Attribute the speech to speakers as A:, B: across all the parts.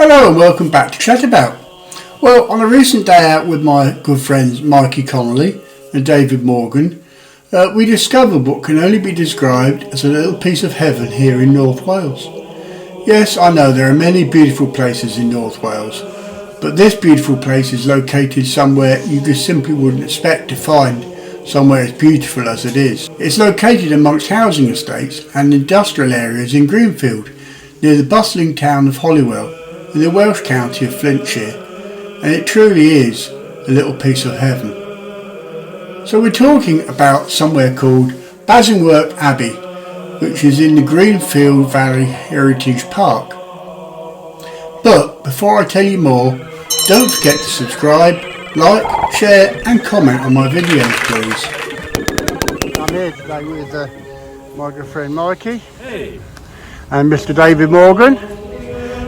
A: Hello and welcome back to Chat About. Well, on a recent day out with my good friends Mikey Connolly and David Morgan, we discovered what can only be described as a little piece of heaven here in North Wales. Yes, I know there are many beautiful places in North Wales, but this beautiful place is located somewhere you just simply wouldn't expect to find somewhere as beautiful as it is. It's located amongst housing estates and industrial areas in Greenfield, near the bustling town of Holywell, in the Welsh county of Flintshire, and it truly is a little piece of heaven. So we're talking about somewhere called Basingwerk Abbey, which is in the Greenfield Valley Heritage Park. But before I tell you more, don't forget to subscribe, like, share and comment on my videos please. I'm here today with my good friend Mikey.
B: Hey.
A: And Mr. David Morgan.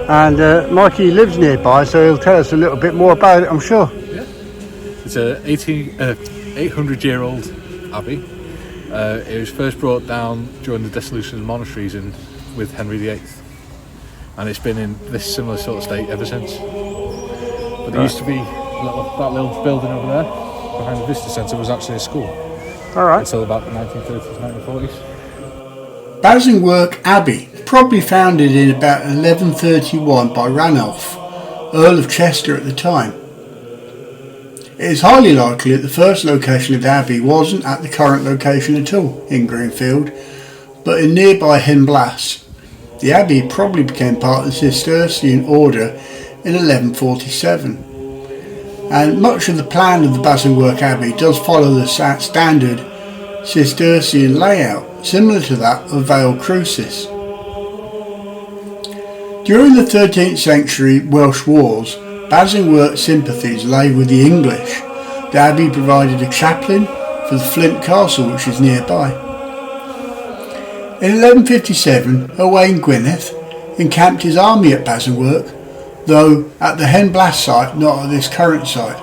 A: And Mikey lives nearby, so he'll tell us a little bit more about it, I'm sure.
B: Yeah. It's a 800-year-old abbey. It was first brought down during the dissolution of the monasteries with Henry VIII. And it's been in this similar sort of state ever since. But there used to be that little building over there, behind the visitor centre, was actually a school.
A: Alright.
B: Until about the 1930s, 1940s.
A: Basingwerk Abbey, probably founded in about 1131 by Ranulph, Earl of Chester at the time. It is highly likely that the first location of the abbey wasn't at the current location at all in Greenfield, but in nearby Henblas. The abbey probably became part of the Cistercian order in 1147, and much of the plan of the Basingwerk Abbey does follow the standard Cistercian layout, similar to that of Vale Crucis. During the 13th century Welsh wars, Basingwerk's sympathies lay with the English. The abbey provided a chaplain for the Flint Castle, which is nearby. In 1157, Owain Gwynedd encamped his army at Basingwerk, though at the Henblas site, not at this current site,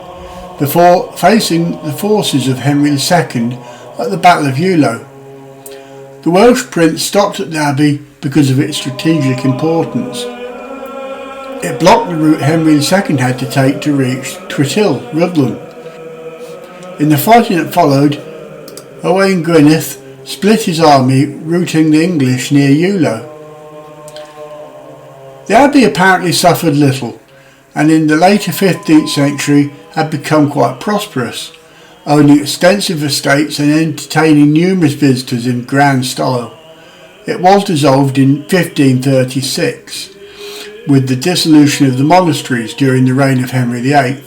A: before facing the forces of Henry II at the Battle of Eulo. The Welsh prince stopped at the abbey because of its strategic importance. It blocked the route Henry II had to take to reach Twitil, Rhuddlan. In the fighting that followed, Owain Gwynedd split his army, routing the English near Eulo. The abbey apparently suffered little, and in the later 15th century had become quite prosperous, owning extensive estates and entertaining numerous visitors in grand style. It was dissolved in 1536 with the dissolution of the monasteries during the reign of Henry VIII.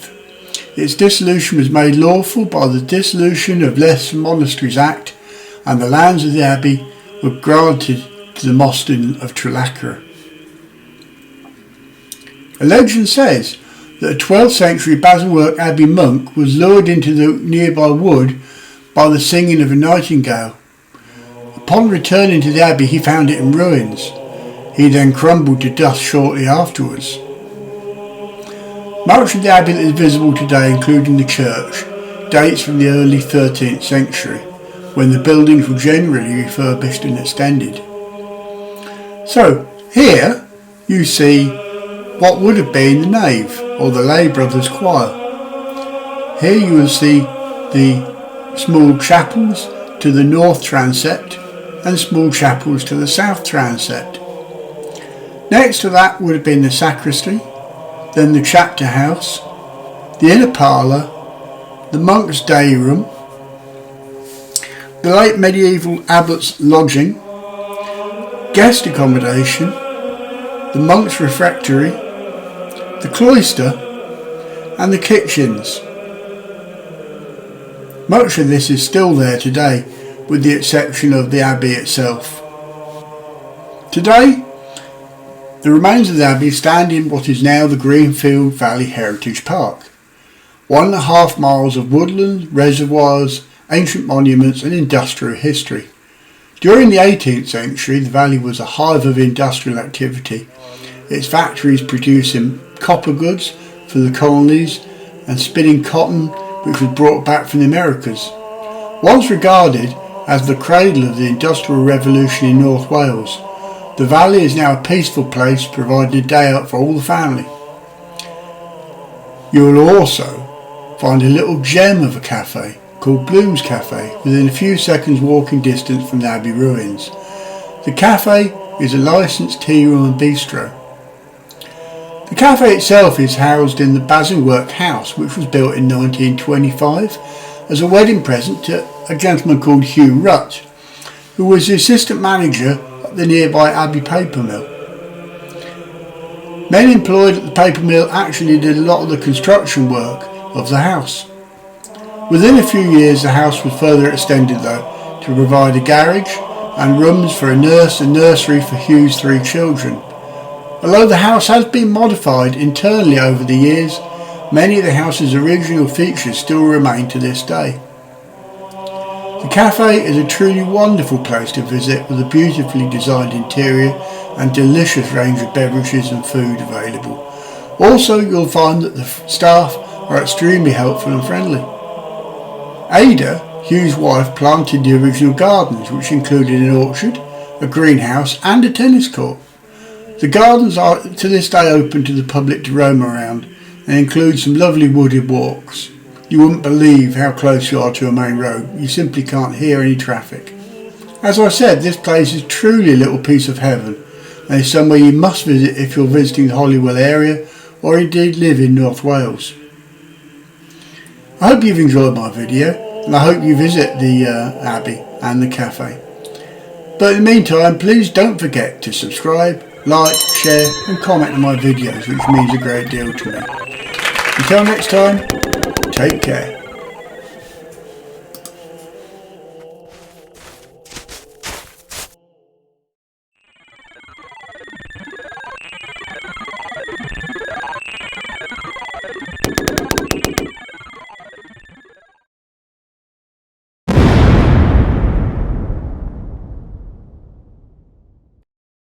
A: Its dissolution was made lawful by the Dissolution of Lesser Monasteries Act, and the lands of the abbey were granted to the Mostyn of Trelacra. A legend says that a 12th century Basingwerk Abbey monk was lured into the nearby wood by the singing of a nightingale. Upon returning to the abbey he found it in ruins. He then crumbled to dust shortly afterwards. Much of the abbey that is visible today, including the church, dates from the early 13th century, when the buildings were generally refurbished and extended. So, here you see what would have been the nave, or the Lay Brothers Choir. Here you will see the small chapels to the north transept and small chapels to the south transept. Next to that would have been the sacristy, then the chapter house, the inner parlour, the monk's day room, the late medieval abbot's lodging, guest accommodation, the monk's refectory, the cloister and the kitchens. Much of this is still there today, with the exception of the abbey itself. Today, the remains of the abbey stand in what is now the Greenfield Valley Heritage Park. 1.5 miles of woodland, reservoirs, ancient monuments and industrial history. During the 18th century, the valley was a hive of industrial activity, its factories producing copper goods for the colonies and spinning cotton, which was brought back from the Americas. Once regarded as the cradle of the Industrial Revolution in North Wales, The valley is now a peaceful place, providing a day out for all the family. You will also find a little gem of a cafe called Bloom's Cafe within a few seconds walking distance from the Abbey ruins. The cafe is a licensed tea room and bistro. The cafe itself is housed in the Basingwerk house, which was built in 1925 as a wedding present to a gentleman called Hugh Rutt, who was the assistant manager at the nearby Abbey paper mill. Men employed at the paper mill actually did a lot of the construction work of the house. Within a few years the house was further extended though to provide a garage and rooms for a nurse and nursery for Hugh's 3 children. Although the house has been modified internally over the years, many of the house's original features still remain to this day. The cafe is a truly wonderful place to visit with a beautifully designed interior and delicious range of beverages and food available. Also, you'll find that the staff are extremely helpful and friendly. Ada, Hugh's wife, planted the original gardens, which included an orchard, a greenhouse and a tennis court. The gardens are to this day open to the public to roam around and include some lovely wooded walks. You wouldn't believe how close you are to a main road. You simply can't hear any traffic. As I said, this place is truly a little piece of heaven and is somewhere you must visit if you're visiting the Holywell area or indeed live in North Wales. I hope you've enjoyed my video and I hope you visit the Abbey and the cafe. But in the meantime, please don't forget to subscribe, like, share and comment on my videos, which means a great deal to me. Until next time, take care.